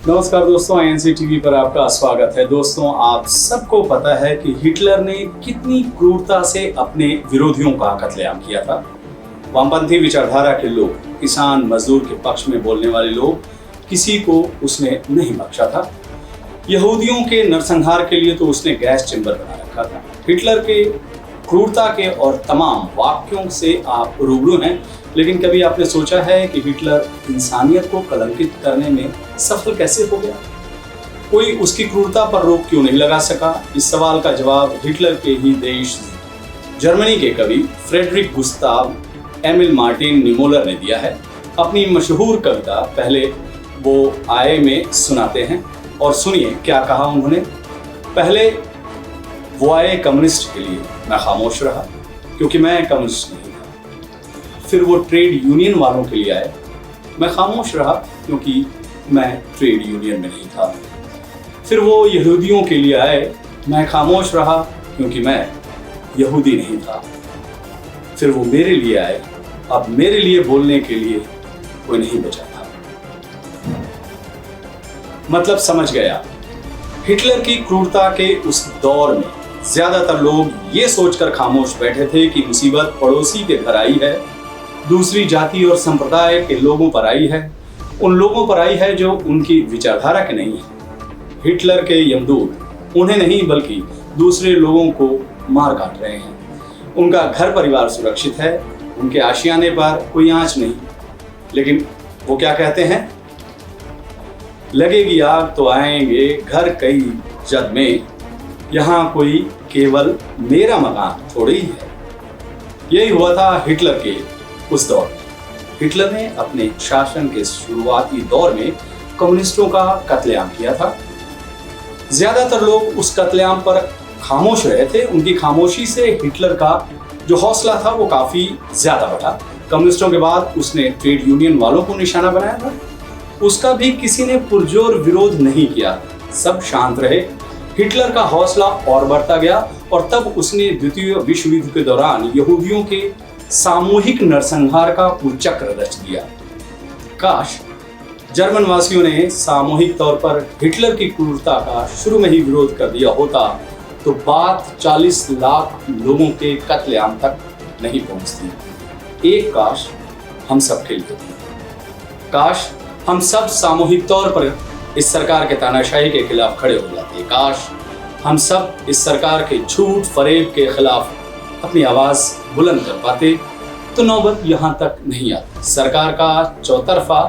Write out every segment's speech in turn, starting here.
नमस्कार दोस्तों, INC TV पर आपका स्वागत है। दोस्तों, आप सबको पता है कि हिटलर ने कितनी क्रूरता से अपने विरोधियों का कत्लेआम किया था। वामपंथी विचारधारा के लोग, किसान मजदूर के पक्ष में बोलने वाले लोग, किसी को उसने नहीं बख्शा था। यहूदियों के नरसंहार के लिए तो उसने गैस चेंबर बना रखा था। हिटलर के क्रूरता के और तमाम वाक्यों से आप रूबरू हैं, लेकिन कभी आपने सोचा है कि हिटलर इंसानियत को कलंकित करने में सफल कैसे हो गया? कोई उसकी क्रूरता पर रोक क्यों नहीं लगा सका? इस सवाल का जवाब हिटलर के ही देश जर्मनी के कवि फ्रेडरिक गुस्ताव एमिल मार्टिन निमोलर ने दिया है। अपनी मशहूर कविता पहले वो आए में सुनाते हैं और सुनिए क्या कहा उन्होंने। पहले वो आए कम्युनिस्ट के लिए, मैं खामोश रहा क्योंकि मैं कम्युनिस्ट नहीं था। फिर वो ट्रेड यूनियन वालों के लिए आए, मैं खामोश रहा क्योंकि मैं ट्रेड यूनियन में नहीं था। फिर वो यहूदियों के लिए आए, मैं खामोश रहा क्योंकि मैं यहूदी नहीं था। फिर वो मेरे लिए आए, अब मेरे लिए बोलने के लिए कोई नहीं बचा था। मतलब समझ गया। हिटलर की क्रूरता के उस दौर में ज्यादातर लोग ये सोचकर खामोश बैठे थे कि मुसीबत पड़ोसी के घर आई है, दूसरी जाति और संप्रदाय के लोगों पर आई है, उन लोगों पर आई है जो उनकी विचारधारा के नहीं है। हिटलर के यमदूत उन्हें नहीं बल्कि दूसरे लोगों को मार काट रहे हैं। उनका घर परिवार सुरक्षित है, उनके आशियाने पर कोई आंच नहीं। लेकिन वो क्या कहते हैं? लगेगी आग तो आएंगे घर कई जद में, यहाँ कोई केवल मेरा मकान थोड़ी ही है। यही हुआ था हिटलर के उस दौर में। हिटलर ने अपने शासन के शुरुआती दौर में कम्युनिस्टों का कत्लेआम किया था। ज्यादातर लोग उस कत्लेआम पर खामोश रहे थे। उनकी खामोशी से हिटलर का जो हौसला था वो काफी ज्यादा बढ़ा। कम्युनिस्टों के बाद उसने ट्रेड यूनियन वालों को निशाना बनाया था। उसका भी किसी ने पुरजोर विरोध नहीं किया, सब शांत रहे। हिटलर का हौसला और बढ़ता गया और तब उसने द्वितीय विश्व युद्ध के दौरान यहूदियों के सामूहिक नरसंहार का कुचक्र रच दिया। काश जर्मन वासियों ने सामूहिक तौर पर हिटलर की क्रूरता का शुरू में ही विरोध कर दिया होता तो बात 40 लाख लोगों के कत्लेआम तक नहीं पहुंचती। एक काश हम सब के लिए थी। काश हम सब सामूहिक तौर पर इस सरकार के तानाशाही के खिलाफ खड़े हो जाते। काश हम सब इस सरकार के झूठ फरेब के खिलाफ अपनी आवाज बुलंद कर पाते तो नौबत यहाँ तक नहीं आती। सरकार का चौतरफा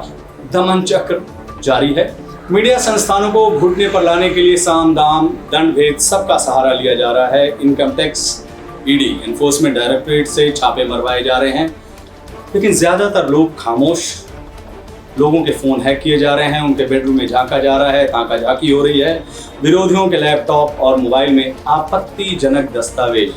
दमन चक्र जारी है। मीडिया संस्थानों को घुटने पर लाने के लिए साम दाम दंड भेद सबका सहारा लिया जा रहा है। Income tax, ED, enforcement directorate से छापे मरवाए जा रहे हैं, लेकिन ज्यादातर लोग खामोश। लोगों के फोन हैक किए जा रहे हैं, उनके बेडरूम में झांका जा रहा है, ताका झाकी हो रही है। विरोधियों के लैपटॉप और मोबाइल में आपत्तिजनक दस्तावेज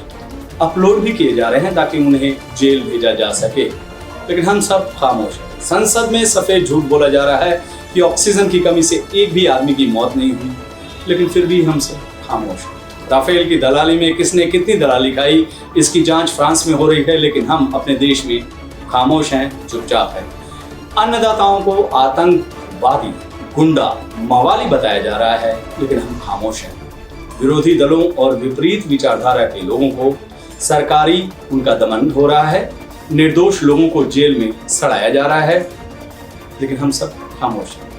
अपलोड भी किए जा रहे हैं ताकि उन्हें जेल भेजा जा सके, लेकिन हम सब खामोश हैं। संसद में सफेद झूठ बोला जा रहा है कि ऑक्सीजन की कमी से एक भी आदमी की मौत नहीं हुई, लेकिन फिर भी हम सब खामोश हैं। राफेल की दलाली में किसने कितनी दलाली खाई, इसकी जांच फ्रांस में हो रही है, लेकिन हम अपने देश में खामोश हैं, चुपचाप हैं। अन्नदाताओं को आतंकवादी, गुंडा, मवाली बताया जा रहा है, लेकिन हम खामोश हैं। विरोधी दलों और विपरीत विचारधारा के लोगों को सरकारी उनका दमन हो रहा है, निर्दोष लोगों को जेल में सड़ाया जा रहा है, लेकिन हम सब खामोश हैं।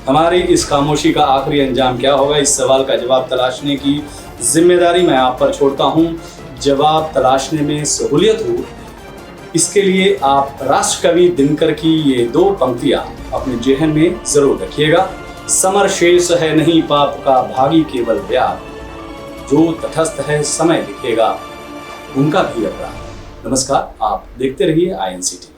हमारी इस खामोशी का आखिरी अंजाम क्या होगा, इस सवाल का जवाब तलाशने की जिम्मेदारी मैं आप पर छोड़ता हूं। जवाब तलाशने में सहूलियत हो, इसके लिए आप राष्ट्रकवि दिनकर की ये 2 पंक्तियां अपने जेहन में जरूर रखिएगा। समर शेष है नहीं पाप का, भागी केवल व्याप, जो तटस्थ है समय दिखेगा, उनका भी अपराध। नमस्कार, आप देखते रहिए आईएनसी टीवी।